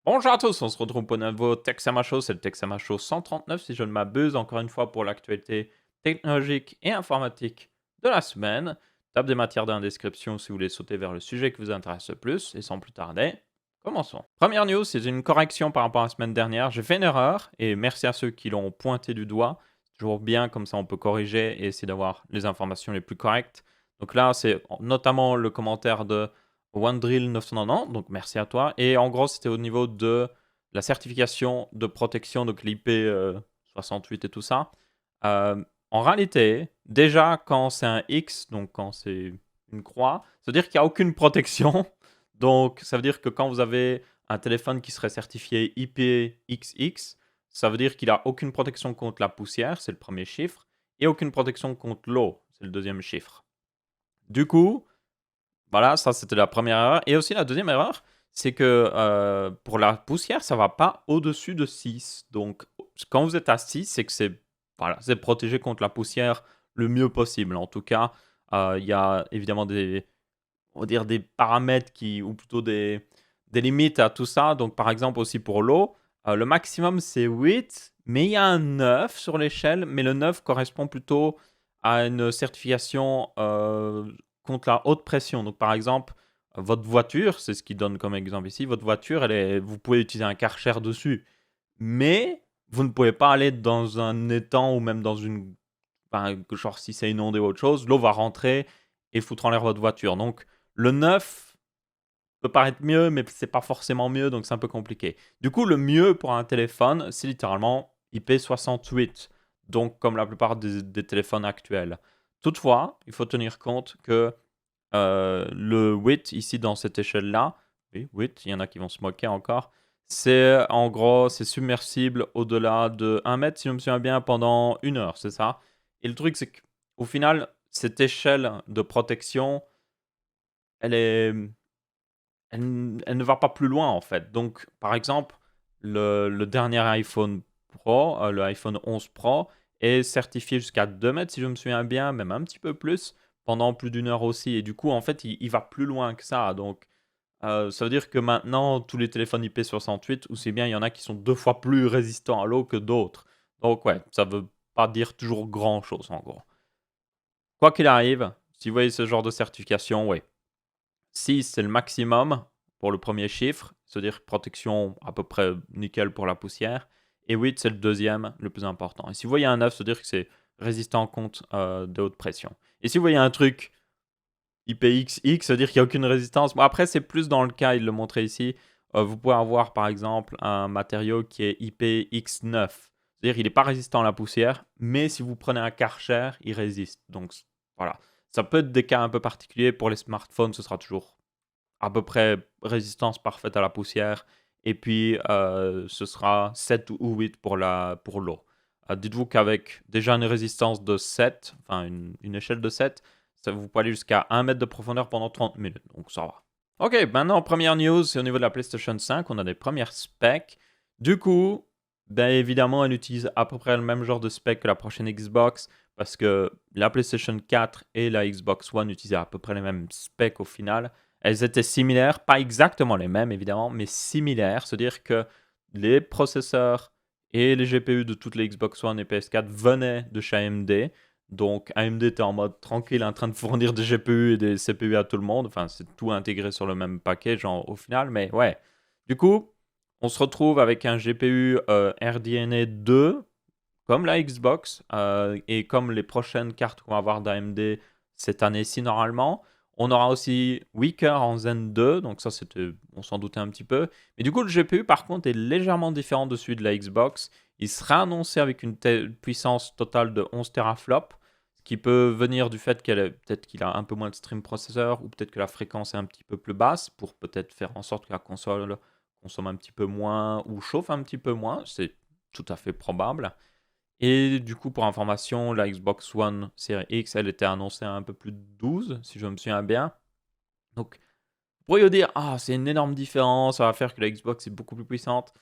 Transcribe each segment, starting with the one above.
Bonjour à tous, on se retrouve pour un nouveau Texama Show, c'est le Texama Show 139 si je ne m'abuse, encore une fois pour l'actualité technologique et informatique de la semaine. Tape des matières dans la description si vous voulez sauter vers le sujet qui vous intéresse le plus, et sans plus tarder, commençons. Première news, c'est une correction par rapport à la semaine dernière, j'ai fait une erreur, et merci à ceux qui l'ont pointé du doigt, c'est toujours bien, comme ça on peut corriger et essayer d'avoir les informations les plus correctes. Donc là, c'est notamment le commentaire de OneDrill 990, donc merci à toi. Et en gros, c'était au niveau de la certification de protection, donc l'IP 68 et tout ça. En réalité, déjà, quand c'est un X, donc quand c'est une croix, ça veut dire qu'il n'y a aucune protection. Donc, ça veut dire que quand vous avez un téléphone qui serait certifié IPX, ça veut dire qu'il n'a aucune protection contre la poussière, c'est le premier chiffre, et aucune protection contre l'eau, c'est le deuxième chiffre. Du coup, voilà, ça c'était la première erreur. Et aussi la deuxième erreur, c'est que pour la poussière, ça va pas au-dessus de 6. Donc quand vous êtes à 6, c'est que c'est voilà, c'est protégé contre la poussière le mieux possible. En tout cas, il y a évidemment on va dire des paramètres ou plutôt des limites à tout ça. Donc par exemple aussi pour l'eau, le maximum c'est 8, mais il y a un 9 sur l'échelle, mais le 9 correspond plutôt à une certification contre la haute pression. Donc par exemple, votre voiture, c'est ce qu'il donne comme exemple ici, votre voiture, vous pouvez utiliser un Karcher dessus, mais vous ne pouvez pas aller dans un étang ou même dans une... Enfin, genre si c'est inondé ou autre chose, l'eau va rentrer et foutre en l'air votre voiture. Donc le 9 peut paraître mieux, mais c'est pas forcément mieux, donc c'est un peu compliqué. Du coup, le mieux pour un téléphone, c'est littéralement IP68, donc comme la plupart des téléphones actuels. Toutefois, il faut tenir compte que le 8, ici dans cette échelle-là, oui, 8, il y en a qui vont se moquer encore, c'est en gros, c'est submersible au-delà de 1 mètre, si je me souviens bien, pendant 1 heure, c'est ça. Et le truc, c'est qu'au final, cette échelle de protection, elle est, elle ne va pas plus loin en fait. Donc, par exemple, le dernier iPhone Pro, le iPhone 11 Pro, est certifié jusqu'à 2 mètres, si je me souviens bien, même un petit peu plus, pendant plus d'1 heure aussi. Et du coup, en fait, il va plus loin que ça. Donc, ça veut dire que maintenant, tous les téléphones IP68, ou c'est bien, il y en a qui sont 2 fois plus résistants à l'eau que d'autres. Donc, ouais, ça veut pas dire toujours grand-chose en gros. Quoi qu'il arrive, si vous voyez ce genre de certification, ouais, 6, c'est le maximum pour le premier chiffre, c'est-à-dire protection à peu près nickel pour la poussière. Et 8, c'est le deuxième, le plus important. Et si vous voyez un 9, c'est-à-dire que c'est résistant contre de haute pression. Et si vous voyez un truc IPX, c'est-à-dire qu'il n'y a aucune résistance. Bon, après, c'est plus dans le cas, il le montrait ici. Vous pouvez avoir par exemple un matériau qui est IPX9. C'est-à-dire qu'il n'est pas résistant à la poussière, mais si vous prenez un Karcher, il résiste. Donc voilà. Ça peut être des cas un peu particuliers. Pour les smartphones, ce sera toujours à peu près résistance parfaite à la poussière. Et puis, ce sera 7 ou 8 pour l'eau. Dites-vous qu'avec déjà une résistance de 7, enfin une échelle de 7, ça vous pouvez aller jusqu'à 1 mètre de profondeur pendant 30 minutes. Donc ça va. Ok, maintenant, première news, c'est au niveau de la PlayStation 5. On a des premières specs. Du coup, bien évidemment, elle utilise à peu près le même genre de spec que la prochaine Xbox. Parce que la PlayStation 4 et la Xbox One utilisaient à peu près les mêmes specs au final. Elles étaient similaires, pas exactement les mêmes évidemment, mais similaires. C'est-à-dire que les processeurs et les GPU de toutes les Xbox One et PS4 venaient de chez AMD. Donc AMD était en mode tranquille en train de fournir des GPU et des CPU à tout le monde. Enfin, c'est tout intégré sur le même paquet, genre au final, mais ouais. Du coup, on se retrouve avec un GPU RDNA 2, comme la Xbox, et comme les prochaines cartes qu'on va avoir d'AMD cette année-ci normalement. On aura aussi Weaker en Zen 2, donc ça c'était, on s'en doutait un petit peu. Mais du coup le GPU par contre est légèrement différent de celui de la Xbox. Il sera annoncé avec une puissance totale de 11 teraflops, ce qui peut venir du fait peut-être qu'il a un peu moins de stream processeur, ou peut-être que la fréquence est un petit peu plus basse, pour peut-être faire en sorte que la console consomme un petit peu moins, ou chauffe un petit peu moins, c'est tout à fait probable. Et du coup, pour information, la Xbox One Series X, elle était annoncée à un peu plus de 12, si je me souviens bien. Donc, vous pourriez dire, ah, c'est une énorme différence, ça va faire que la Xbox est beaucoup plus puissante.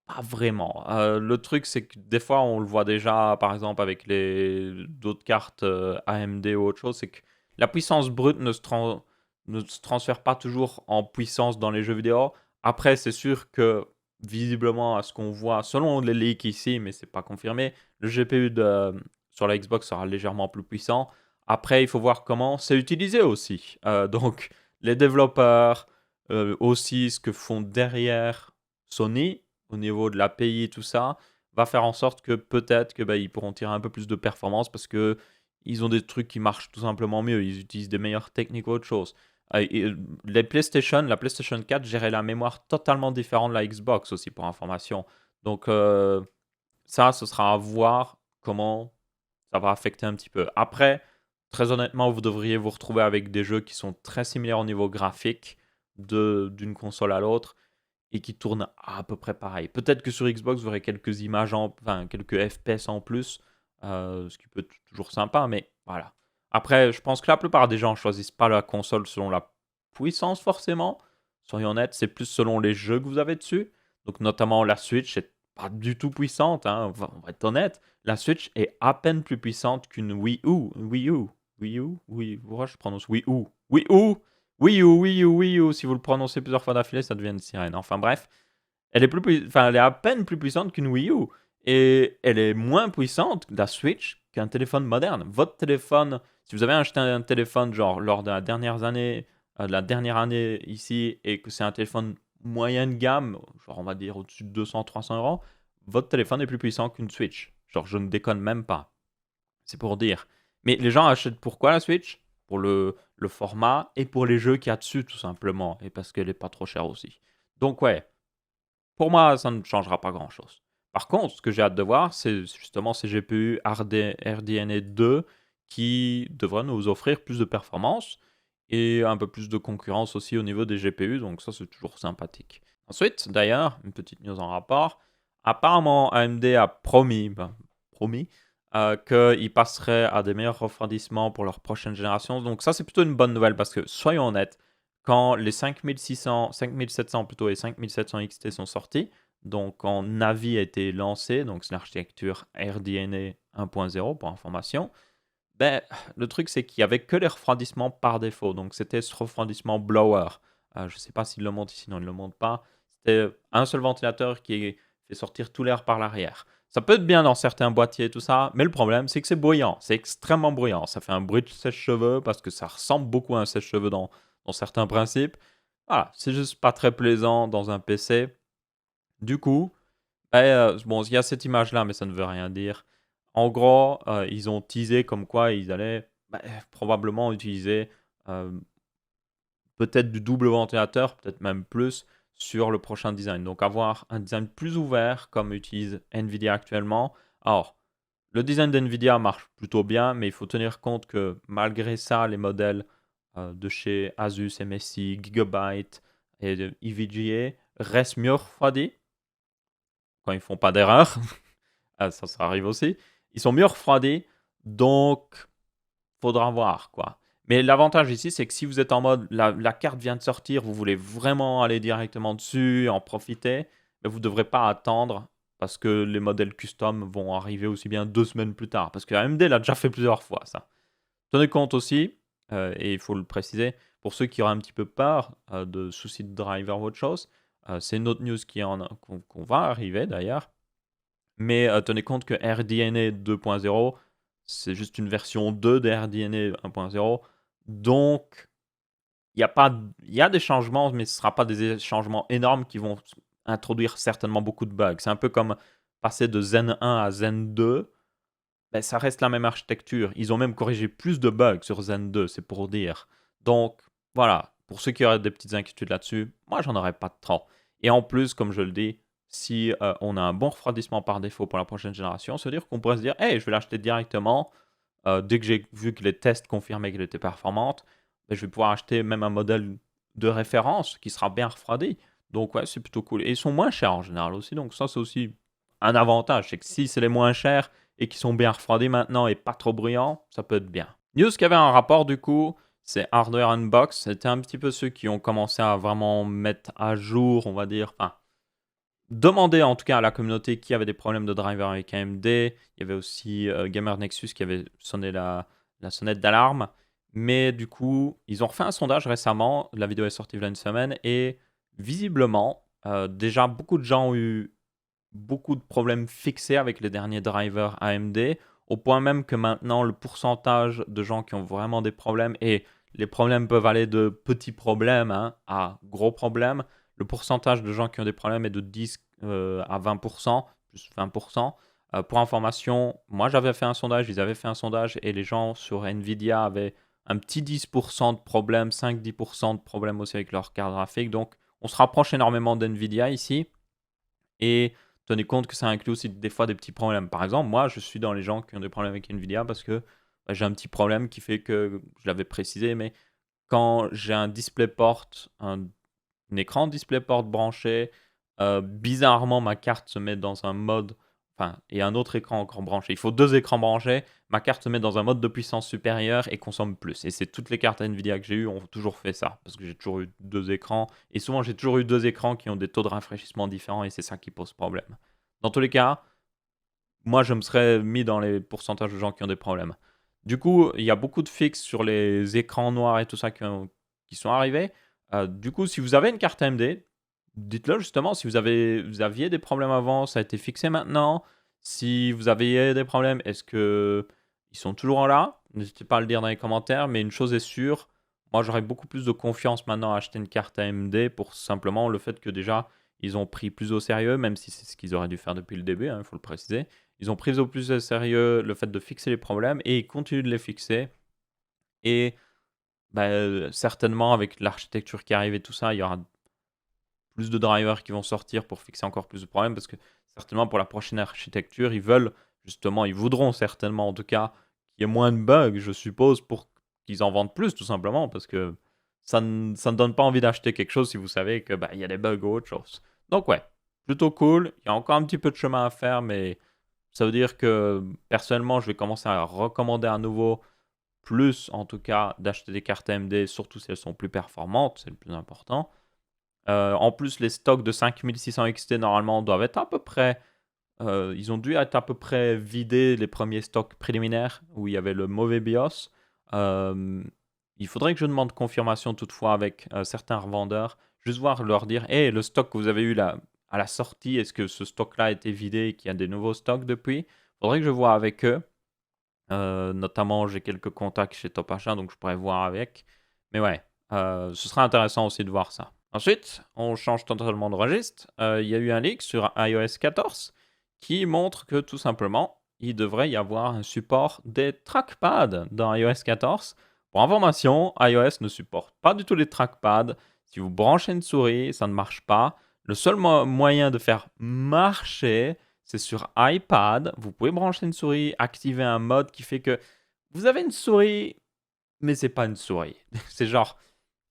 Pas vraiment. Le truc, c'est que des fois, on le voit déjà, par exemple, avec d'autres cartes AMD ou autre chose, c'est que la puissance brute ne se transfère pas toujours en puissance dans les jeux vidéo, Après, c'est sûr que visiblement, à ce qu'on voit, selon les leaks ici, mais c'est pas confirmé, le GPU sur la Xbox sera légèrement plus puissant. Après, il faut voir comment c'est utilisé aussi. Donc, les développeurs, aussi ce que font derrière Sony, au niveau de l'API, tout ça, va faire en sorte que peut-être que, bah, ils pourront tirer un peu plus de performance parce que ils ont des trucs qui marchent tout simplement mieux. Ils utilisent des meilleures techniques ou autre chose. La PlayStation 4 gérait la mémoire totalement différente de la Xbox aussi, pour information. Donc, ça, ce sera à voir comment ça va affecter un petit peu. Après, très honnêtement, vous devriez vous retrouver avec des jeux qui sont très similaires au niveau graphique d'une console à l'autre et qui tournent à peu près pareil. Peut-être que sur Xbox, vous aurez quelques images, enfin quelques FPS en plus, ce qui peut être toujours sympa, mais voilà. Après, je pense que la plupart des gens choisissent pas la console selon la puissance forcément. Soyons honnêtes, c'est plus selon les jeux que vous avez dessus. Donc notamment la Switch est pas du tout puissante, hein, on va être honnête. La Switch est à peine plus puissante qu'une Wii U. Pourquoi je prononce Wii U? Wii U. Si vous le prononcez plusieurs fois d'affilée, ça devient une sirène. Enfin bref, elle est à peine plus puissante qu'une Wii U. Et elle est moins puissante, la Switch, qu'un téléphone moderne. Votre téléphone, si vous avez acheté un téléphone genre lors de la dernière année ici, et que c'est un téléphone moyenne gamme, genre on va dire au-dessus de 200-300 euros, votre téléphone est plus puissant qu'une Switch. Genre je ne déconne même pas. C'est pour dire. Mais les gens achètent pourquoi la Switch? Pour le format et pour les jeux qu'il y a dessus, tout simplement. Et parce qu'elle est pas trop chère aussi. Donc ouais, pour moi, ça ne changera pas grand-chose. Par contre, ce que j'ai hâte de voir, c'est justement ces GPU RDNA 2 qui devraient nous offrir plus de performance et un peu plus de concurrence aussi au niveau des GPU. Donc ça, c'est toujours sympathique. Ensuite, d'ailleurs, une petite news en rapport. Apparemment, AMD a promis qu'ils passeraient à des meilleurs refroidissements pour leur prochaine génération. Donc ça, c'est plutôt une bonne nouvelle parce que, soyons honnêtes, quand les 5700 plutôt et 5700 XT sont sortis, donc quand Navi a été lancé, donc c'est l'architecture RDNA 1.0 pour information, ben, le truc c'est qu'il n'y avait que les refroidissements par défaut, donc c'était ce refroidissement blower. Je ne sais pas s'il le montre ici, non il ne le montre pas. C'était un seul ventilateur qui fait sortir tout l'air par l'arrière. Ça peut être bien dans certains boîtiers et tout ça, mais le problème c'est que c'est bruyant, c'est extrêmement bruyant. Ça fait un bruit de sèche-cheveux parce que ça ressemble beaucoup à un sèche-cheveux dans certains principes. Voilà, c'est juste pas très plaisant dans un PC. Du coup, bon, il y a cette image-là, mais ça ne veut rien dire. En gros, ils ont teasé comme quoi ils allaient probablement utiliser euh, peut-être du double ventilateur, peut-être même plus, sur le prochain design. Donc avoir un design plus ouvert comme utilise Nvidia actuellement. Alors, le design d'Nvidia marche plutôt bien, mais il faut tenir compte que malgré ça, les modèles de chez Asus, MSI, Gigabyte et de EVGA restent mieux refroidis quand ils font pas d'erreur. Ça arrive aussi. Ils sont mieux refroidis, donc faudra voir quoi. Mais l'avantage ici, c'est que si vous êtes en mode la carte vient de sortir, vous voulez vraiment aller directement dessus, en profiter, mais vous ne devrez pas attendre parce que les modèles custom vont arriver aussi bien 2 semaines plus tard. Parce que AMD l'a déjà fait plusieurs fois, ça. Tenez compte aussi, et il faut le préciser, pour ceux qui auraient un petit peu peur de soucis de driver ou autre chose, c'est une autre news qu'on va arriver d'ailleurs. Mais tenez compte que RDNA 2.0, c'est juste une version 2 de RDNA 1.0. Donc, il y a des changements, mais ce ne sera pas des changements énormes qui vont introduire certainement beaucoup de bugs. C'est un peu comme passer de Zen 1 à Zen 2. Ben, ça reste la même architecture. Ils ont même corrigé plus de bugs sur Zen 2, c'est pour dire. Donc, voilà. Pour ceux qui auraient des petites inquiétudes là-dessus, moi, j'en aurais pas trop. Et en plus, comme je le dis, si on a un bon refroidissement par défaut pour la prochaine génération, ça veut dire qu'on pourrait se dire, hey, je vais l'acheter directement. Dès que j'ai vu que les tests confirmaient qu'elle était performante, ben, je vais pouvoir acheter même un modèle de référence qui sera bien refroidi. Donc, ouais, c'est plutôt cool. Et ils sont moins chers en général aussi. Donc, ça, c'est aussi un avantage. C'est que si c'est les moins chers, et qui sont bien refroidis maintenant et pas trop bruyants, ça peut être bien. News qui avait un rapport du coup, c'est Hardware Unbox. C'était un petit peu ceux qui ont commencé à vraiment mettre à jour, on va dire, enfin, demander en tout cas à la communauté qui avait des problèmes de driver avec AMD. Il y avait aussi Gamer Nexus qui avait sonné la sonnette d'alarme. Mais du coup, ils ont refait un sondage récemment. La vidéo est sortie il y a une semaine et visiblement, déjà beaucoup de gens ont eu beaucoup de problèmes fixés avec les derniers drivers AMD, au point même que maintenant le pourcentage de gens qui ont vraiment des problèmes, et les problèmes peuvent aller de petits problèmes hein, à gros problèmes, le pourcentage de gens qui ont des problèmes est de 10 à 20%, plus 20%. Pour information, moi j'avais fait un sondage, ils avaient fait un sondage, et les gens sur Nvidia avaient un petit 10% de problèmes, 5-10% de problèmes aussi avec leur carte graphique. Donc on se rapproche énormément d'Nvidia ici. Et tenez compte que ça inclut aussi des fois des petits problèmes. Par exemple, moi, je suis dans les gens qui ont des problèmes avec Nvidia parce que j'ai un petit problème qui fait que, je l'avais précisé, mais quand j'ai un DisplayPort, un écran DisplayPort branché, bizarrement, ma carte se met dans un mode, enfin, et un autre écran encore branché. Il faut deux écrans branchés. Ma carte se met dans un mode de puissance supérieure et consomme plus. Et c'est toutes les cartes Nvidia que j'ai eues ont toujours fait ça, parce que j'ai toujours eu deux écrans. Et souvent, j'ai toujours eu deux écrans qui ont des taux de rafraîchissement différents, et c'est ça qui pose problème. Dans tous les cas, moi, je me serais mis dans les pourcentages de gens qui ont des problèmes. Du coup, il y a beaucoup de fixes sur les écrans noirs et tout ça qui sont arrivés. Du coup, si vous avez une carte AMD, dites-le justement. Si vous aviez des problèmes avant, ça a été fixé maintenant. Si vous aviez des problèmes, est-ce que ils sont toujours là? N'hésitez pas à le dire dans les commentaires. Mais une chose est sûre, moi, j'aurais beaucoup plus de confiance maintenant à acheter une carte AMD pour simplement le fait que déjà, ils ont pris plus au sérieux, même si c'est ce qu'ils auraient dû faire depuis le début, il faut le préciser. Ils ont pris au plus au sérieux le fait de fixer les problèmes, et ils continuent de les fixer. Et certainement, avec l'architecture qui arrive et tout ça, il y aura plus de drivers qui vont sortir pour fixer encore plus de problèmes, parce que certainement pour la prochaine architecture, ils voudront certainement en tout cas qu'il y ait moins de bugs, je suppose, pour qu'ils en vendent plus tout simplement, parce que ça ne donne pas envie d'acheter quelque chose si vous savez que il y a des bugs ou autre chose. Donc ouais, plutôt cool. Il y a encore un petit peu de chemin à faire, mais ça veut dire que personnellement, je vais commencer à recommander à nouveau plus, en tout cas, d'acheter des cartes AMD, surtout si elles sont plus performantes, c'est le plus important. En plus, les stocks de 5600 XT, normalement, doivent être à peu près... ils ont dû être à peu près vidés, les premiers stocks préliminaires, où il y avait le mauvais BIOS. Il faudrait que je demande confirmation toutefois avec certains revendeurs, juste voir, leur dire, hey, le stock que vous avez eu là, à la sortie, est-ce que ce stock-là a été vidé et qu'il y a des nouveaux stocks depuis? Il faudrait que je vois avec eux. Notamment, j'ai quelques contacts chez Top Achat, donc je pourrais voir avec. Mais ouais, ce sera intéressant aussi de voir ça. Ensuite, on change totalement de registre. Il y a eu un leak sur iOS 14 qui montre que tout simplement, il devrait y avoir un support des trackpads dans iOS 14. Pour information, iOS ne supporte pas du tout les trackpads. Si vous branchez une souris, ça ne marche pas. Le seul moyen de faire marcher, c'est sur iPad. Vous pouvez brancher une souris, activer un mode qui fait que vous avez une souris, mais c'est pas une souris. C'est genre,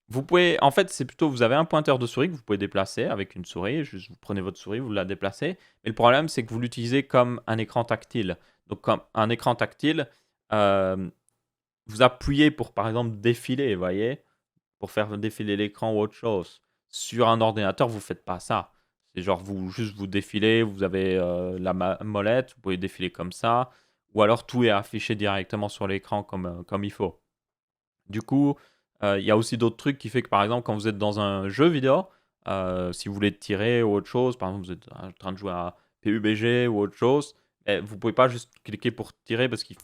vous pouvez, en fait, c'est plutôt, vous avez un pointeur de souris que vous pouvez déplacer avec une souris. Juste, vous prenez votre souris, vous la déplacez. Mais le problème, c'est que vous l'utilisez comme un écran tactile. Donc, comme un écran tactile, euh, vous appuyez pour, par exemple, défiler, vous voyez, pour faire défiler l'écran ou autre chose. Sur un ordinateur, vous ne faites pas ça. C'est genre, juste vous défilez, vous avez la molette, vous pouvez défiler comme ça, ou alors tout est affiché directement sur l'écran comme il faut. Du coup, il y a aussi d'autres trucs qui fait que, par exemple, quand vous êtes dans un jeu vidéo, si vous voulez tirer ou autre chose, par exemple, vous êtes en train de jouer à PUBG ou autre chose, vous ne pouvez pas juste cliquer pour tirer parce qu'il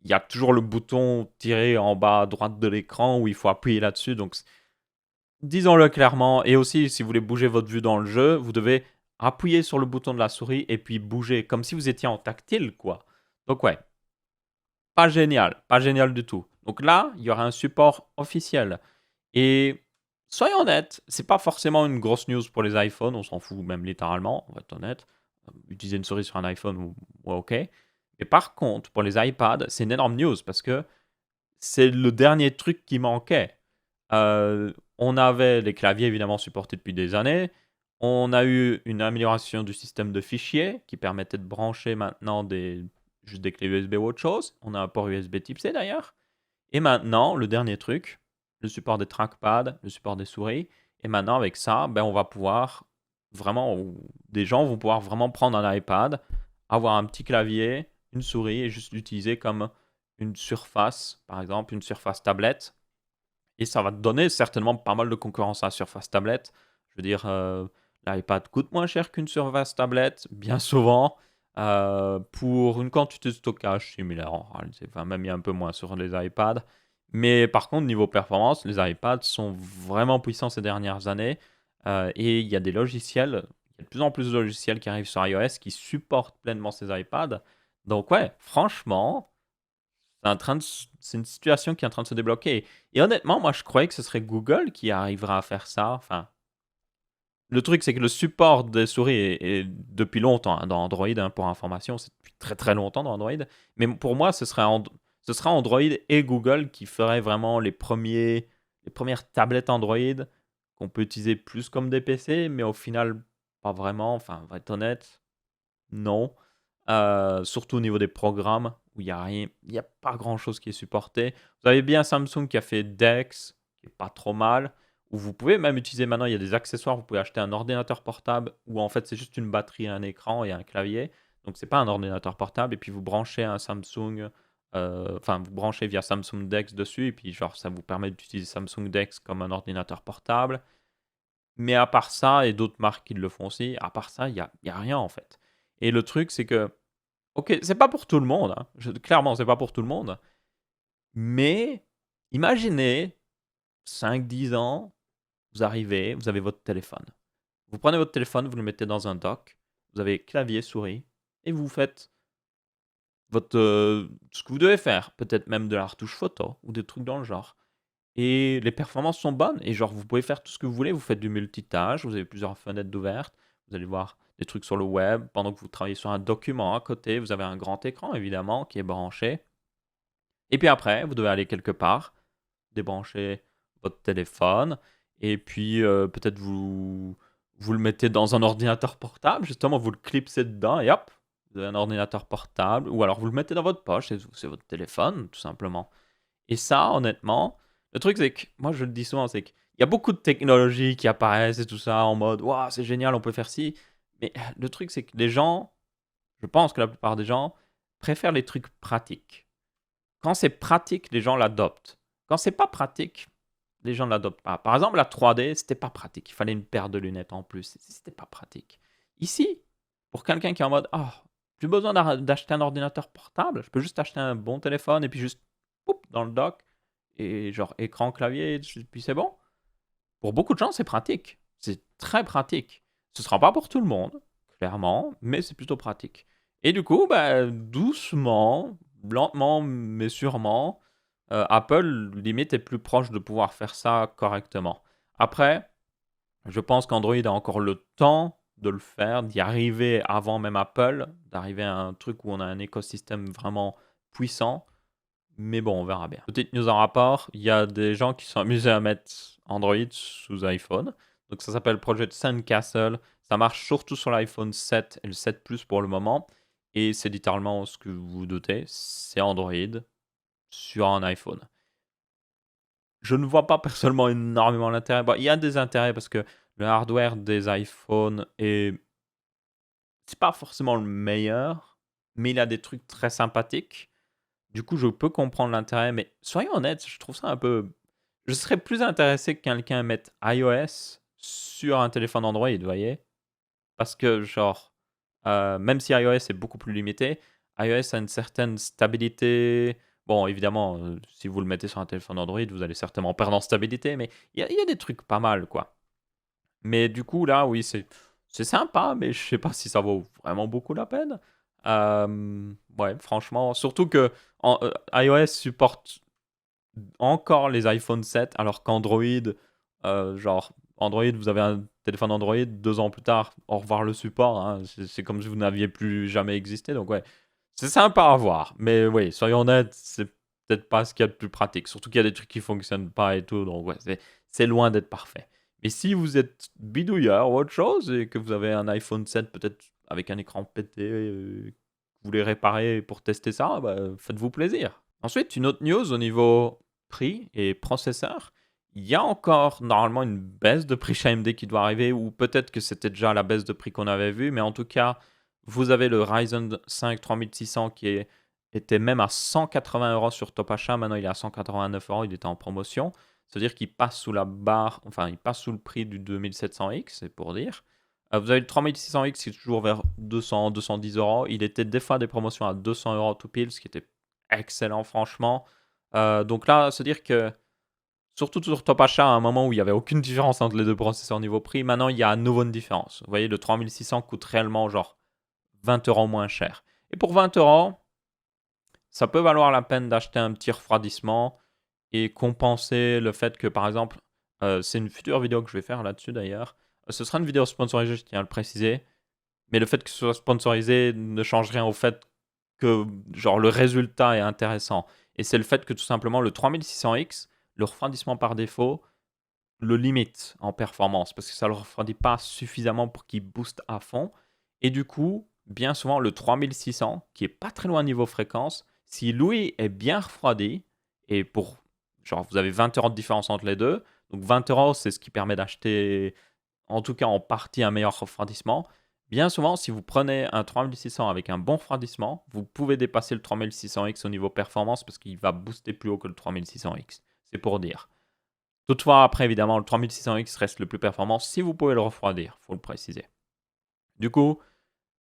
y a toujours le bouton tirer en bas à droite de l'écran où il faut appuyer là-dessus. Donc, disons-le clairement, et aussi si vous voulez bouger votre vue dans le jeu, vous devez appuyer sur le bouton de la souris et puis bouger, comme si vous étiez en tactile, quoi. Donc ouais, pas génial du tout. Donc là, il y aura un support officiel. Et soyons honnêtes, c'est pas forcément une grosse news pour les iPhones, on s'en fout même littéralement, on va être honnête. Utiliser une souris sur un iPhone, ouais, ok. Mais par contre, pour les iPads, c'est une énorme news parce que c'est le dernier truc qui manquait. On avait les claviers évidemment supportés depuis des années. On a eu une amélioration du système de fichiers qui permettait de brancher maintenant juste des clés USB ou autre chose. On a un port USB type C d'ailleurs. Et maintenant, le dernier truc, le support des trackpads, le support des souris. Et maintenant, avec ça, on va pouvoir vraiment, des gens vont pouvoir vraiment prendre un iPad, avoir un petit clavier, une souris et juste l'utiliser comme une surface, par exemple, une surface tablette. Et ça va te donner certainement pas mal de concurrence à la surface tablette. Je veux dire, l'iPad coûte moins cher qu'une Surface tablette, bien souvent, pour une quantité de stockage similaire en réalité. Enfin, même il y a un peu moins sur les iPads. Mais par contre, niveau performance, les iPads sont vraiment puissants ces dernières années. Et il y a des logiciels, il y a de plus en plus de logiciels qui arrivent sur iOS qui supportent pleinement ces iPads. Donc ouais, franchement, c'est une situation qui est en train de se débloquer. Et honnêtement, moi je croyais que ce serait Google qui arrivera à faire ça. Enfin, le truc, c'est que le support des souris est depuis longtemps dans Android, hein, pour information, c'est depuis très très longtemps dans Android. Mais pour moi, ce sera Android et Google qui feraient vraiment les premières tablettes Android qu'on peut utiliser plus comme des PC, mais au final, pas vraiment. Enfin, on va être honnête, non. Surtout au niveau des programmes, où il n'y a pas grand-chose qui est supporté. Vous avez bien Samsung qui a fait Dex, qui est pas trop mal, où vous pouvez même utiliser maintenant, il y a des accessoires, vous pouvez acheter un ordinateur portable, où en fait c'est juste une batterie, un écran et un clavier. Donc c'est pas un ordinateur portable, et puis vous branchez un Samsung, enfin vous branchez via Samsung Dex dessus, et puis genre ça vous permet d'utiliser Samsung Dex comme un ordinateur portable. Mais à part ça, et d'autres marques qui le font aussi, à part ça, il y a rien en fait. Et le truc, c'est que OK, c'est pas pour tout le monde, hein. Clairement, c'est pas pour tout le monde. Mais imaginez 5, 10 ans, vous arrivez, vous avez votre téléphone. Vous prenez votre téléphone, vous le mettez dans un dock, vous avez clavier, souris, et vous faites ce que vous devez faire. Peut-être même de la retouche photo ou des trucs dans le genre. Et les performances sont bonnes. Et genre, vous pouvez faire tout ce que vous voulez. Vous faites du multitâche, vous avez plusieurs fenêtres ouvertes. Vous allez voir des trucs sur le web. Pendant que vous travaillez sur un document à côté, vous avez un grand écran, évidemment, qui est branché. Et puis après, vous devez aller quelque part, débrancher votre téléphone. Et puis, peut-être vous le mettez dans un ordinateur portable. Justement, vous le clipsez dedans et hop, vous avez un ordinateur portable. Ou alors, vous le mettez dans votre poche et c'est votre téléphone, tout simplement. Et ça, honnêtement, le truc, c'est que, moi, je le dis souvent, c'est qu'il y a beaucoup de technologies qui apparaissent et tout ça en mode, waouh, c'est génial, on peut faire ci. Mais le truc, c'est que les gens, je pense que la plupart des gens préfèrent les trucs pratiques. Quand c'est pratique, les gens l'adoptent. Quand c'est pas pratique, les gens ne l'adoptent pas. Par exemple, la 3D, c'était pas pratique. Il fallait une paire de lunettes en plus. C'était pas pratique. Ici, pour quelqu'un qui est en mode, oh, j'ai besoin d'acheter un ordinateur portable, je peux juste acheter un bon téléphone et puis juste, poup, dans le dock, et genre écran, clavier, et puis c'est bon. Pour beaucoup de gens, c'est pratique. C'est très pratique. Ce sera pas pour tout le monde, clairement, mais c'est plutôt pratique. Et du coup, bah, doucement, lentement, mais sûrement, Apple, limite, est plus proche de pouvoir faire ça correctement. Après, je pense qu'Android a encore le temps de le faire, d'y arriver avant même Apple, d'arriver à un truc où on a un écosystème vraiment puissant. Mais bon, on verra bien. Petite news en rapport, il y a des gens qui sont amusés à mettre Android sous iPhone. Donc ça s'appelle Project Sandcastle. Ça marche surtout sur l'iPhone 7 et le 7 Plus pour le moment. Et c'est littéralement ce que vous vous doutez, c'est Android sur un iPhone. Je ne vois pas personnellement énormément l'intérêt. Bon, il y a des intérêts parce que le hardware des iPhones c'est pas forcément le meilleur, mais il a des trucs très sympathiques. Du coup, je peux comprendre l'intérêt, mais soyons honnêtes, je trouve ça un peu. Je serais plus intéressé que quelqu'un mette iOS sur un téléphone Android, vous voyez? Parce que, genre, même si iOS est beaucoup plus limité, iOS a une certaine stabilité. Bon, évidemment, si vous le mettez sur un téléphone Android, vous allez certainement perdre en stabilité, mais il y a des trucs pas mal, quoi. Mais du coup, là, oui, c'est sympa, mais je sais pas si ça vaut vraiment beaucoup la peine. Ouais, franchement, surtout que iOS supporte encore les iPhone 7, alors qu'Android, genre, Android, vous avez un téléphone Android, 2 ans plus tard, au revoir le support, hein, c'est comme si vous n'aviez plus jamais existé, donc ouais, c'est sympa à voir, mais oui, soyons honnêtes, c'est peut-être pas ce qu'il y a de plus pratique, surtout qu'il y a des trucs qui fonctionnent pas et tout, donc ouais, c'est loin d'être parfait. Mais si vous êtes bidouilleur ou autre chose, et que vous avez un iPhone 7 peut-être avec un écran pété, vous voulez réparer pour tester ça, bah, faites-vous plaisir. Ensuite, une autre news au niveau prix et processeur. Il y a encore normalement une baisse de prix chez AMD qui doit arriver, ou peut-être que c'était déjà la baisse de prix qu'on avait vue, mais en tout cas, vous avez le Ryzen 5 3600 était même à 180 € sur Top Achat, maintenant il est à 189 €, il était en promotion. c'est-à-dire qu'il passe sous la barre, enfin, il passe sous le prix du 2700X, c'est pour dire. Vous avez le 3600X qui est toujours vers 200, 210 euros. Il était des fois des promotions à 200 euros tout pile, ce qui était excellent, franchement. Donc là, c'est-à-dire que, surtout sur Top Achat, à un moment où il n'y avait aucune différence entre les deux processeurs niveau prix, maintenant il y a à nouveau une différence. Vous voyez, le 3600 coûte réellement genre 20 euros moins cher. Et pour 20 euros, ça peut valoir la peine d'acheter un petit refroidissement et compenser le fait que, par exemple, c'est une future vidéo que je vais faire là-dessus d'ailleurs. Ce sera une vidéo sponsorisée, je tiens à le préciser. Mais le fait que ce soit sponsorisé ne change rien au fait que genre, le résultat est intéressant. Et c'est le fait que tout simplement le 3600X, le refroidissement par défaut, le limite en performance parce que ça ne le refroidit pas suffisamment pour qu'il booste à fond. Et du coup, bien souvent, le 3600, qui est pas très loin niveau fréquence, si lui est bien refroidi, et pour genre vous avez 20 euros de différence entre les deux, donc 20 euros c'est ce qui permet d'acheter en tout cas en partie un meilleur refroidissement. Bien souvent, si vous prenez un 3600 avec un bon refroidissement, vous pouvez dépasser le 3600X au niveau performance parce qu'il va booster plus haut que le 3600X. C'est pour dire. Toutefois, après, évidemment, le 3600X reste le plus performant si vous pouvez le refroidir, il faut le préciser. Du coup,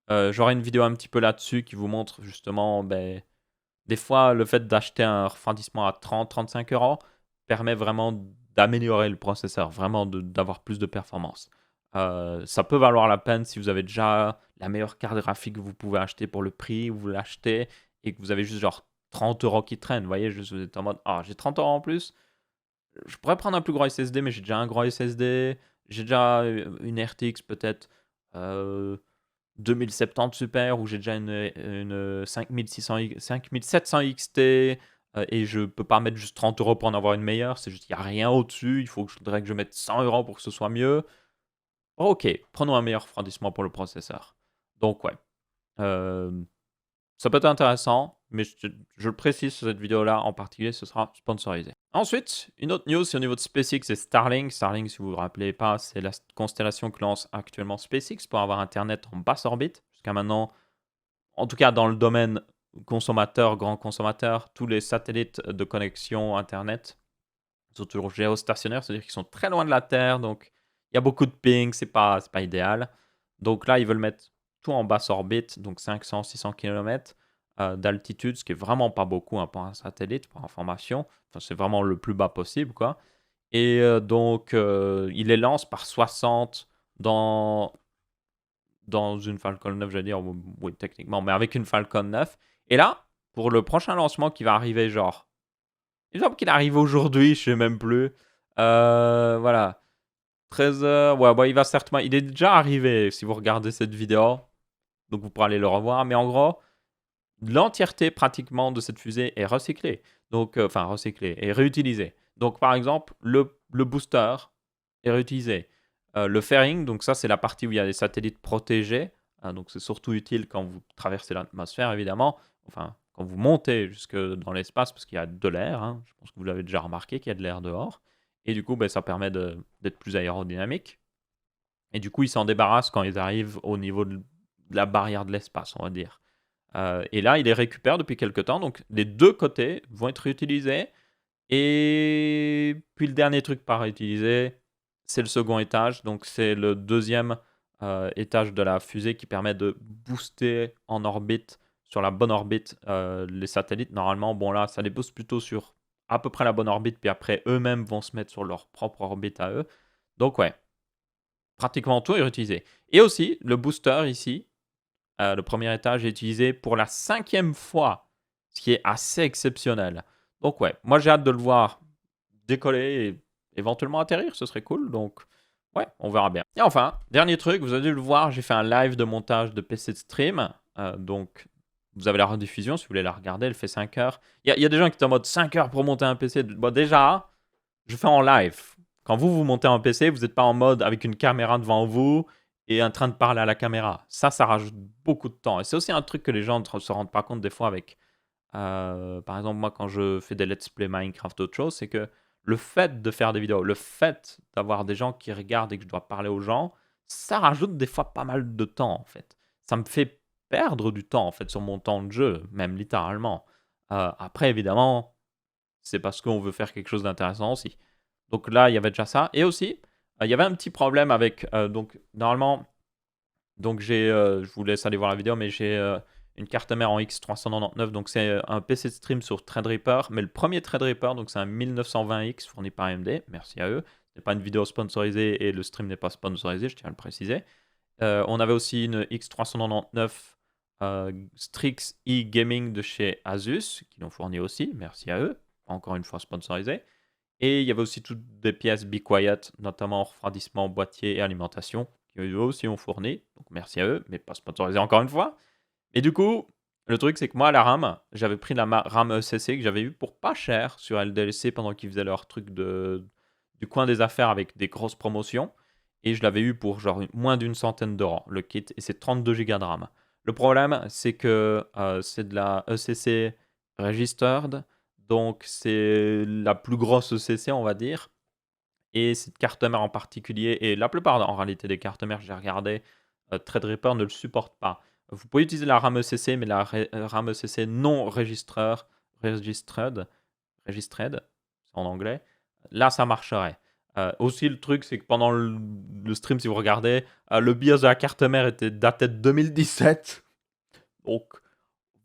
j'aurai une vidéo un petit peu là-dessus qui vous montre justement, des fois, le fait d'acheter un refroidissement à 30-35 euros permet vraiment d'améliorer le processeur, vraiment d'avoir plus de performance. Ça peut valoir la peine si vous avez déjà la meilleure carte graphique que vous pouvez acheter pour le prix, vous l'achetez et que vous avez juste genre 30 euros qui traînent. Vous voyez, juste vous êtes en mode, ah, j'ai 30 euros en plus, je pourrais prendre un plus gros SSD, mais j'ai déjà un gros SSD. J'ai déjà une RTX peut-être 2070 Super, ou j'ai déjà une 5700 XT, et je peux pas mettre juste 30 euros pour en avoir une meilleure. C'est juste, il n'y a rien au-dessus. Faudrait que je mette 100 euros pour que ce soit mieux. Ok, prenons un meilleur refroidissement pour le processeur. Donc, ouais. Euh, Ça peut être intéressant, mais je le précise sur cette vidéo-là en particulier, ce sera sponsorisé. Ensuite, une autre news, c'est au niveau de SpaceX et Starlink. Starlink, si vous ne vous rappelez pas, c'est la constellation que lance actuellement SpaceX pour avoir Internet en basse orbite. Jusqu'à maintenant, en tout cas dans le domaine consommateur, grand consommateur, tous les satellites de connexion Internet sont toujours géostationnaires, c'est-à-dire qu'ils sont très loin de la Terre, donc il y a beaucoup de ping, c'est pas idéal. Donc là, ils veulent mettre tout en basse orbite, donc 500-600 km d'altitude, ce qui est vraiment pas beaucoup pour un satellite, pour information. Enfin, c'est vraiment le plus bas possible, quoi. Et donc, ils les lancent par 60 dans une Falcon 9, j'allais dire, oui, techniquement, mais avec une Falcon 9. Et là, pour le prochain lancement qui va arriver, genre, il me semble qu'il arrive aujourd'hui, je sais même plus. Voilà. 13h, ouais, bah, il va certainement. Il est déjà arrivé si vous regardez cette vidéo. Donc vous pourrez aller le revoir. Mais en gros, l'entièreté pratiquement de cette fusée est recyclée. Donc, enfin, recyclée et réutilisée. Donc, par exemple, le booster est réutilisé. Le fairing, donc ça, c'est la partie où il y a des satellites protégés. Donc, c'est surtout utile quand vous traversez l'atmosphère, évidemment. Enfin, quand vous montez jusque dans l'espace, parce qu'il y a de l'air. Je pense que vous l'avez déjà remarqué qu'il y a de l'air dehors. Et du coup, ça permet d'être plus aérodynamique. Et du coup, ils s'en débarrassent quand ils arrivent au niveau de la barrière de l'espace, on va dire. Et là, il les récupère depuis quelques temps. Donc, les deux côtés vont être réutilisés. Et puis, le dernier truc pas réutilisé, c'est le second étage. Donc, c'est le deuxième étage de la fusée qui permet de booster en orbite, sur la bonne orbite, les satellites. Normalement, bon, là, ça les booste plutôt sur à peu près la bonne orbite. Puis après, eux-mêmes vont se mettre sur leur propre orbite à eux. Donc, ouais, pratiquement tout est réutilisé. Et aussi, le booster ici, le premier étage est utilisé pour la 5e fois, ce qui est assez exceptionnel. Donc ouais, moi j'ai hâte de le voir décoller et éventuellement atterrir, ce serait cool. Donc ouais, on verra bien. Et enfin, dernier truc, vous avez dû le voir, j'ai fait un live de montage de PC de stream. Donc vous avez la rediffusion si vous voulez la regarder, elle fait 5 heures. Il y a des gens qui sont en mode 5 heures pour monter un PC. Bon, déjà, je fais en live. Quand vous montez un PC, vous n'êtes pas en mode avec une caméra devant vous et en train de parler à la caméra. Ça rajoute beaucoup de temps. Et c'est aussi un truc que les gens ne se rendent pas compte des fois avec... par exemple, moi, quand je fais des let's play Minecraft ou autre chose, c'est que le fait de faire des vidéos, le fait d'avoir des gens qui regardent et que je dois parler aux gens, ça rajoute des fois pas mal de temps, en fait. Ça me fait perdre du temps, en fait, sur mon temps de jeu, même littéralement. Après, évidemment, c'est parce qu'on veut faire quelque chose d'intéressant aussi. Donc là, il y avait déjà ça. Et aussi, il y avait un petit problème avec... donc, normalement, donc je vous laisse aller voir la vidéo, mais j'ai une carte mère en X399. Donc c'est un PC de stream sur Threadripper. Mais le premier Threadripper, donc c'est un 1920X fourni par AMD. Merci à eux. Ce n'est pas une vidéo sponsorisée et le stream n'est pas sponsorisé, je tiens à le préciser. On avait aussi une X399 Strix e-Gaming de chez Asus, qui l'ont fourni aussi, merci à eux, encore une fois sponsorisé. Et il y avait aussi toutes des pièces Be Quiet, notamment refroidissement, boîtier et alimentation, qui eux aussi ont fourni, donc merci à eux, mais pas sponsorisé encore une fois. Et du coup, le truc c'est que moi, la RAM, j'avais pris la RAM ECC que j'avais eu pour pas cher sur LDLC pendant qu'ils faisaient leur truc du coin des affaires avec des grosses promotions. Et je l'avais eu pour genre moins d'une centaine d'euros, le kit, et c'est 32 Go de RAM. Le problème, c'est que c'est de la ECC registered, donc c'est la plus grosse ECC, on va dire. Et cette carte mère en particulier, et la plupart en réalité des cartes mères, j'ai regardé, Threadripper ne le supporte pas. Vous pouvez utiliser la RAM ECC, mais la RAM ECC non registered, c'est en anglais, là ça marcherait. Aussi le truc c'est que pendant le stream, si vous regardez, le BIOS de la carte mère était daté de 2017. Donc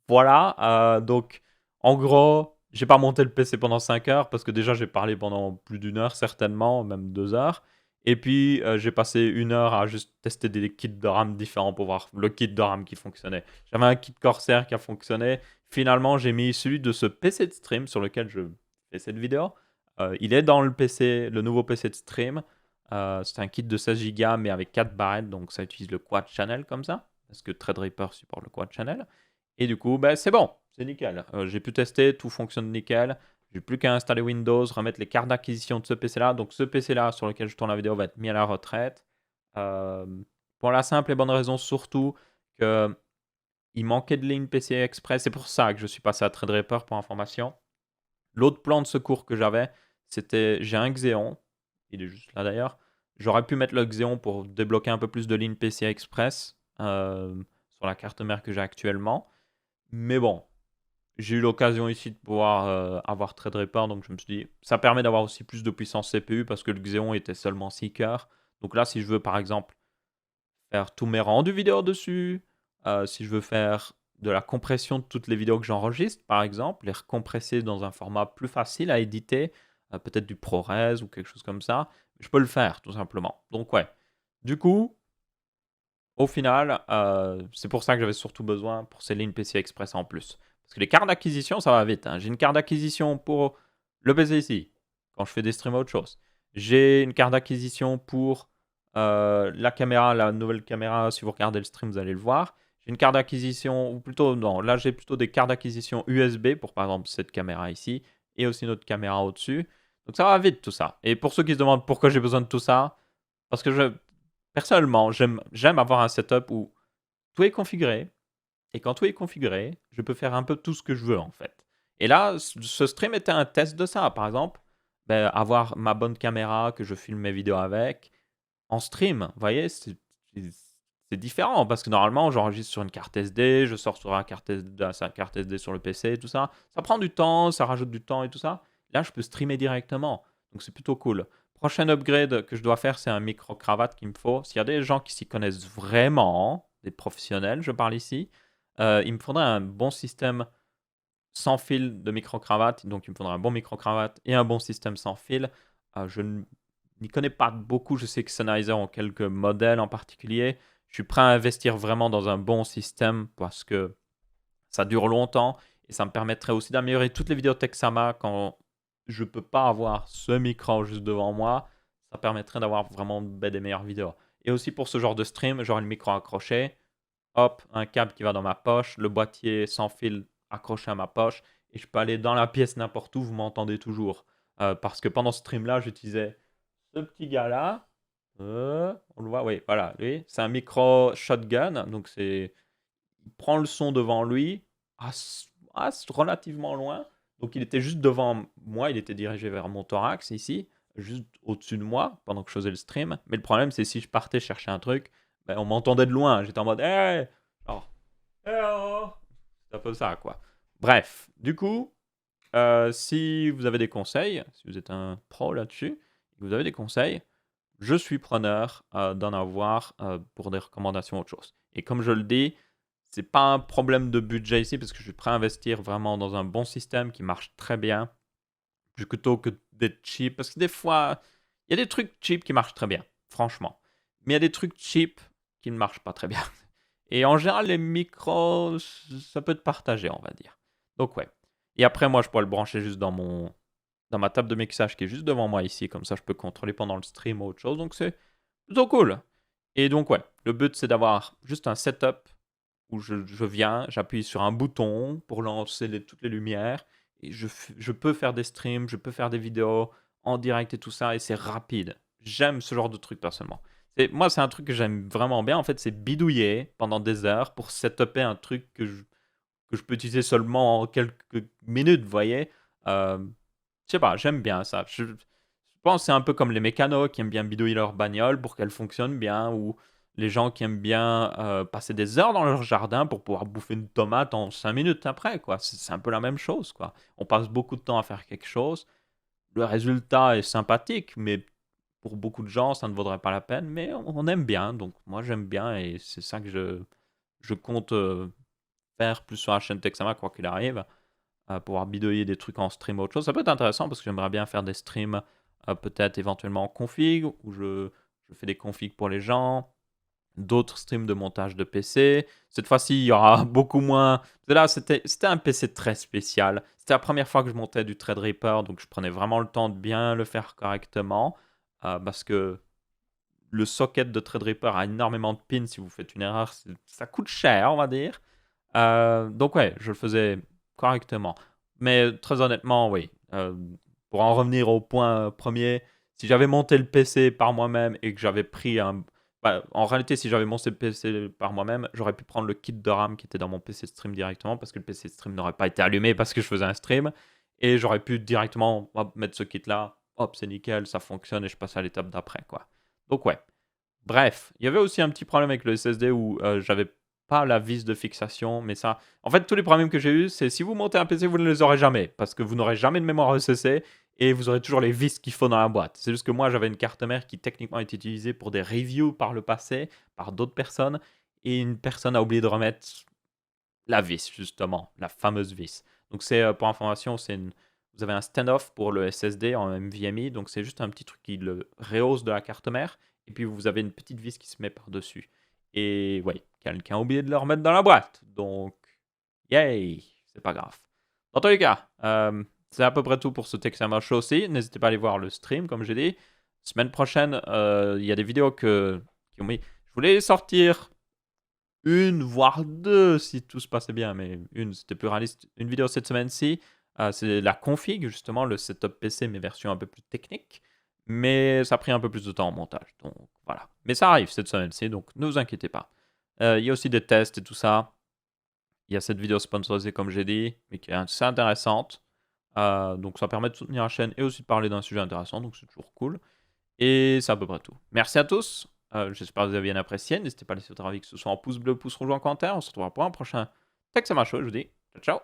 voilà, donc en gros, j'ai pas monté le PC pendant 5 heures parce que déjà j'ai parlé pendant plus d'une heure certainement, même 2 heures. Et puis j'ai passé 1 heure à juste tester des kits de RAM différents pour voir le kit de RAM qui fonctionnait. J'avais un kit Corsair qui a fonctionné. Finalement, j'ai mis celui de ce PC de stream sur lequel je fais cette vidéo. Il est dans le PC, le nouveau PC de stream. C'est un kit de 16 Go mais avec 4 barrettes, donc ça utilise le quad channel comme ça, parce que Threadripper supporte le quad channel. Et du coup, bah, c'est bon, c'est nickel. J'ai pu tester, tout fonctionne nickel. J'ai plus qu'à installer Windows, remettre les cartes d'acquisition de ce PC-là. Donc ce PC-là sur lequel je tourne la vidéo va être mis à la retraite. Euh, pour la simple et bonne raison surtout qu'il manquait de lignes PCI Express. C'est pour ça que je suis passé à Threadripper pour information. L'autre plan de secours que j'avais, c'était j'ai un Xeon. Il est juste là d'ailleurs. J'aurais pu mettre le Xeon pour débloquer un peu plus de lignes PCI Express sur la carte mère que j'ai actuellement. Mais bon, j'ai eu l'occasion ici de pouvoir avoir Threadripper, donc je me suis dit, ça permet d'avoir aussi plus de puissance CPU parce que le Xeon était seulement 6 cœurs. Donc là, si je veux par exemple faire tous mes rendus vidéo dessus, si je veux faire de la compression de toutes les vidéos que j'enregistre, par exemple, les recompresser dans un format plus facile à éditer, peut-être du ProRes ou quelque chose comme ça, je peux le faire tout simplement. Donc ouais, du coup, au final, c'est pour ça que j'avais surtout besoin pour ces lignes PCI Express en plus. Parce que les cartes d'acquisition, ça va vite, hein. J'ai une carte d'acquisition pour le PC ici, quand je fais des streams à autre chose. J'ai une carte d'acquisition pour la caméra, la nouvelle caméra. Si vous regardez le stream, vous allez le voir. J'ai une carte d'acquisition, ou plutôt, non, là j'ai plutôt des cartes d'acquisition USB pour par exemple cette caméra ici, et aussi notre caméra au-dessus. Donc ça va vite tout ça. Et pour ceux qui se demandent pourquoi j'ai besoin de tout ça, parce que personnellement, j'aime avoir un setup où tout est configuré. Et quand tout est configuré, je peux faire un peu tout ce que je veux en fait. Et là, ce stream était un test de ça. Par exemple, ben, avoir ma bonne caméra que je filme mes vidéos avec en stream. Vous voyez, c'est différent parce que normalement, j'enregistre sur une carte SD, je sors sur sa carte SD sur le PC et tout ça. Ça prend du temps, ça rajoute du temps et tout ça. Là, je peux streamer directement. Donc, c'est plutôt cool. Prochain upgrade que je dois faire, c'est un micro-cravate qu'il me faut. S'il y a des gens qui s'y connaissent vraiment, des professionnels, je parle ici, il me faudrait un bon système sans fil de micro-cravate. Donc, il me faudrait un bon micro-cravate et un bon système sans fil. Je n'y connais pas beaucoup. Je sais que Sennheiser ont quelques modèles en particulier. Je suis prêt à investir vraiment dans un bon système parce que ça dure longtemps et ça me permettrait aussi d'améliorer toutes les vidéos Texama quand je ne peux pas avoir ce micro juste devant moi. Ça permettrait d'avoir vraiment des meilleures vidéos. Et aussi pour ce genre de stream, j'aurai le micro accroché, hop, un câble qui va dans ma poche, le boîtier sans fil accroché à ma poche et je peux aller dans la pièce n'importe où, vous m'entendez toujours. Parce que pendant ce stream-là, j'utilisais ce petit gars-là. On le voit, oui, voilà, lui, c'est un micro shotgun, donc c'est il prend le son devant lui relativement loin. Donc il était juste devant moi, il était dirigé vers mon thorax ici, juste au-dessus de moi pendant que je faisais le stream. Mais le problème, c'est si je partais chercher un truc, ben, on m'entendait de loin. J'étais en mode, hey! Genre, hey oh! C'est un peu ça, quoi. Bref, du coup, si vous avez des conseils, si vous êtes un pro là-dessus, vous avez des conseils, je suis preneur d'en avoir pour des recommandations ou autre chose. Et comme je le dis, c'est pas un problème de budget ici parce que je suis prêt à investir vraiment dans un bon système qui marche très bien plutôt que d'être cheap. Parce que des fois, il y a des trucs cheap qui marchent très bien, franchement. Mais il y a des trucs cheap qui ne marchent pas très bien. Et en général, les micros, ça peut être partagé, on va dire. Donc ouais. Et après, moi, je pourrais le brancher juste dans ma table de mixage qui est juste devant moi ici. Comme ça, je peux contrôler pendant le stream ou autre chose. Donc c'est plutôt cool. Et donc ouais, le but c'est d'avoir juste un setup où je viens, j'appuie sur un bouton pour lancer toutes les lumières. Et je peux faire des streams, je peux faire des vidéos en direct et tout ça. Et c'est rapide. J'aime ce genre de truc personnellement. Moi, c'est un truc que j'aime vraiment bien. En fait, c'est bidouiller pendant des heures pour setuper un truc que je peux utiliser seulement en quelques minutes, vous voyez. Je sais pas, j'aime bien ça. Je pense que c'est un peu comme les mécanos qui aiment bien bidouiller leur bagnole pour qu'elle fonctionne bien, ou les gens qui aiment bien passer des heures dans leur jardin pour pouvoir bouffer une tomate en 5 minutes après, quoi. C'est un peu la même chose, quoi. On passe beaucoup de temps à faire quelque chose. Le résultat est sympathique, mais pour beaucoup de gens, ça ne vaudrait pas la peine. Mais on aime bien, donc moi j'aime bien et c'est ça que je compte faire plus sur la chaîne Texama, quoi qu'il arrive, pouvoir bidouiller des trucs en stream ou autre chose. Ça peut être intéressant parce que j'aimerais bien faire des streams peut-être éventuellement en config, où je fais des configs pour les gens, d'autres streams de montage de PC. Cette fois-ci, il y aura beaucoup moins. Là, c'était un PC très spécial. C'était la première fois que je montais du Threadripper, donc je prenais vraiment le temps de bien le faire correctement, parce que le socket de Threadripper a énormément de pins. Si vous faites une erreur, ça coûte cher, on va dire. Donc ouais, je le faisais correctement. Mais très honnêtement, oui. Pour en revenir au point premier, si j'avais monté le PC par moi-même et que j'avais pris un... Bah, en réalité, si j'avais monté le PC par moi-même, j'aurais pu prendre le kit de RAM qui était dans mon PC stream directement parce que le PC stream n'aurait pas été allumé parce que je faisais un stream. Et j'aurais pu directement hop, mettre ce kit-là. Hop, c'est nickel, ça fonctionne et je passe à l'étape d'après, quoi. Donc ouais. Bref, il y avait aussi un petit problème avec le SSD où j'avais pas la vis de fixation, mais ça... En fait, tous les problèmes que j'ai eu, c'est si vous montez un PC, vous ne les aurez jamais, parce que vous n'aurez jamais de mémoire ECC et vous aurez toujours les vis qu'il faut dans la boîte. C'est juste que moi, j'avais une carte mère qui techniquement a été utilisée pour des reviews par le passé, par d'autres personnes, et une personne a oublié de remettre la vis, justement, la fameuse vis. Donc c'est, pour information, vous avez un standoff pour le SSD en NVMe, donc c'est juste un petit truc qui le rehausse de la carte mère, et puis vous avez une petite vis qui se met par-dessus. Et ouais, quelqu'un a oublié de le remettre dans la boîte, donc yay, c'est pas grave. Dans tous les cas, c'est à peu près tout pour ce Texama Show aussi. N'hésitez pas à aller voir le stream, comme j'ai dit. Semaine prochaine, il y a des vidéos qui ont mis... Je voulais les sortir une, voire deux, si tout se passait bien, mais une, c'était plus réaliste. Une vidéo cette semaine-ci, c'est la config, justement, le setup PC, mais version un peu plus technique. Mais ça a pris un peu plus de temps en montage, donc voilà. Mais ça arrive cette semaine-ci, donc ne vous inquiétez pas. Il y a aussi des tests et tout ça. Il y a cette vidéo sponsorisée, comme j'ai dit, mais qui est assez intéressante. Donc ça permet de soutenir la chaîne et aussi de parler d'un sujet intéressant, donc c'est toujours cool. Et c'est à peu près tout. Merci à tous. J'espère que vous avez bien apprécié. N'hésitez pas à laisser votre avis, que ce soit en pouce bleu, pouce rouge ou en commentaire. On se retrouvera pour un prochain Texama Show. Je vous dis ciao, ciao.